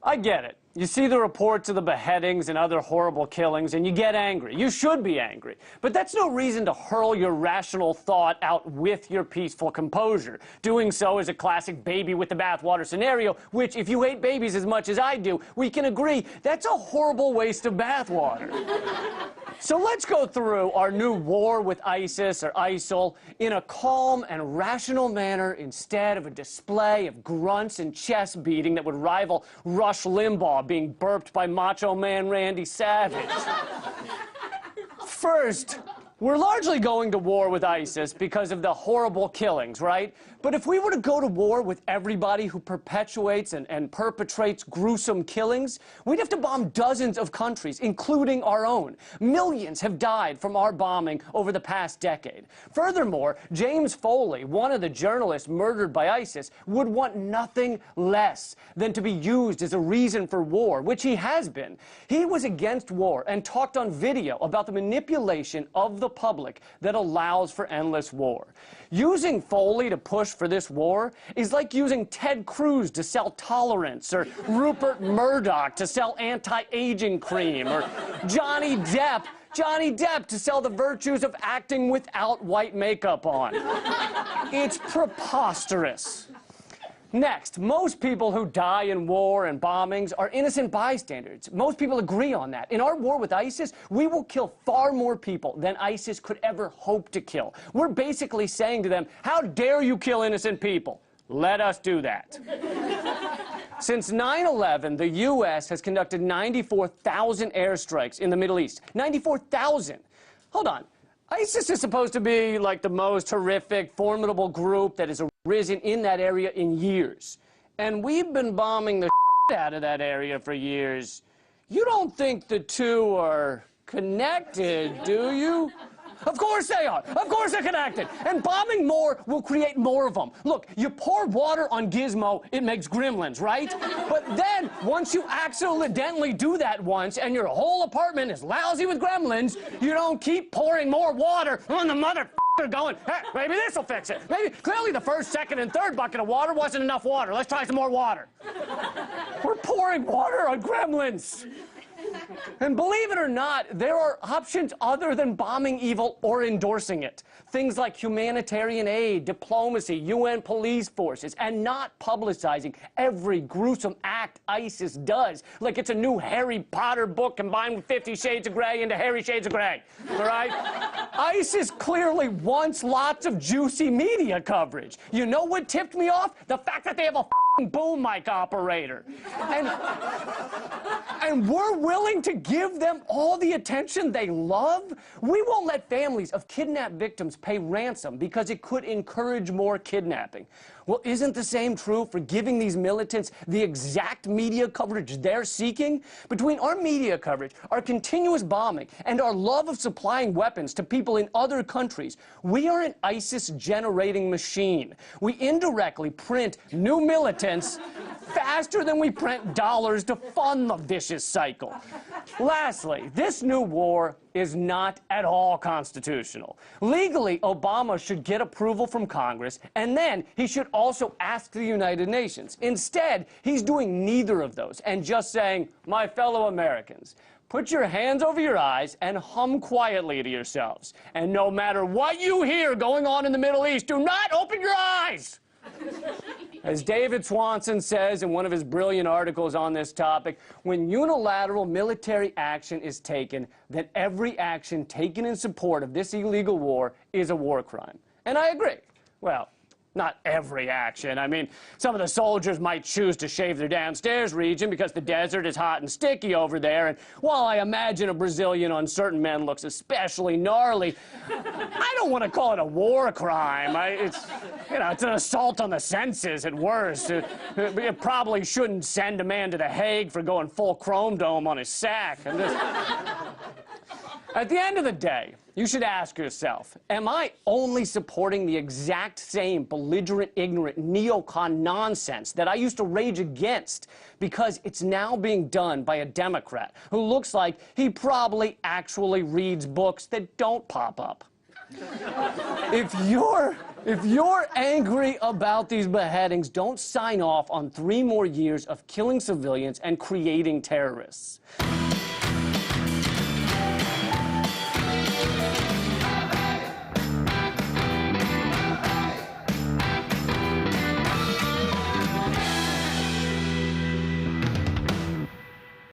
I get it. You see the reports of the beheadings and other horrible killings, and you get angry. You should be angry. But that's no reason to hurl your rational thought out with your peaceful composure. Doing so is a classic baby with the bathwater scenario, which, if you hate babies as much as I do, we can agree that's a horrible waste of bathwater. So let's go through our new war with ISIS, or ISIL, in a calm and rational manner instead of a display of grunts and chest beating that would rival Rush Limbaugh being burped by Macho Man Randy Savage. First, we're largely going to war with ISIS because of the horrible killings, right? But if we were to go to war with everybody who perpetuates and perpetrates gruesome killings, we'd have to bomb dozens of countries, including our own. Millions have died from our bombing over the past decade. Furthermore, James Foley, one of the journalists murdered by ISIS, would want nothing less than to be used as a reason for war, which he has been. He was against war and talked on video about the manipulation of the public that allows for endless war. Using Foley to push for this war is like using Ted Cruz to sell tolerance, or Rupert Murdoch to sell anti-aging cream, or Johnny Depp to sell the virtues of acting without white makeup on. It's preposterous. Next, most people who die in war and bombings are innocent bystanders. Most people agree on that. In our war with ISIS, we will kill far more people than ISIS could ever hope to kill. We're basically saying to them, how dare you kill innocent people? Let us do that. Since 9/11, the U.S. has conducted 94,000 airstrikes in the Middle East. 94,000. Hold on. ISIS is supposed to be like the most horrific, formidable group that has arisen in that area in years. And we've been bombing the shit out of that area for years. You don't think the two are connected, do you? Of course they are. Of course they're connected. And bombing more will create more of them. Look, you pour water on Gizmo, it makes gremlins, right? But then, once you accidentally do that once, and your whole apartment is lousy with gremlins, you don't keep pouring more water on the motherfucker going, hey, maybe this'll fix it. Maybe, clearly the first, second, and third bucket of water wasn't enough water. Let's try some more water. We're pouring water on gremlins. And believe it or not, there are options other than bombing evil or endorsing it. Things like humanitarian aid, diplomacy, UN police forces, and not publicizing every gruesome act ISIS does, like it's a new Harry Potter book combined with 50 Shades of Grey into Harry Shades of Grey, all right? ISIS clearly wants lots of juicy media coverage. You know what tipped me off? The fact that they have a boom mic operator. And we're willing to give them all the attention they love? We won't let families of kidnapped victims pay ransom because it could encourage more kidnapping. Well, isn't the same true for giving these militants the exact media coverage they're seeking? Between our media coverage, our continuous bombing, and our love of supplying weapons to people in other countries, we are an ISIS-generating machine. We indirectly print new militants faster than we print dollars to fund the vicious cycle. Lastly, this new war is not at all constitutional. Legally, Obama should get approval from Congress, and then he should also ask the United Nations. Instead, he's doing neither of those and just saying, my fellow Americans, put your hands over your eyes and hum quietly to yourselves. And no matter what you hear going on in the Middle East, do not open your eyes! As David Swanson says in one of his brilliant articles on this topic, when unilateral military action is taken, then every action taken in support of this illegal war is a war crime. And I agree. Well, not every action. I mean, some of the soldiers might choose to shave their downstairs region because the desert is hot and sticky over there, and while I imagine a Brazilian on certain men looks especially gnarly, I don't want to call it a war crime. It's an assault on the senses at worst. It probably shouldn't send a man to The Hague for going full chrome dome on his sack. At the end of the day, you should ask yourself, am I only supporting the exact same belligerent, ignorant, neocon nonsense that I used to rage against because it's now being done by a Democrat who looks like he probably actually reads books that don't pop up? If you're If you're angry about these beheadings, don't sign off on 3 more years of killing civilians and creating terrorists.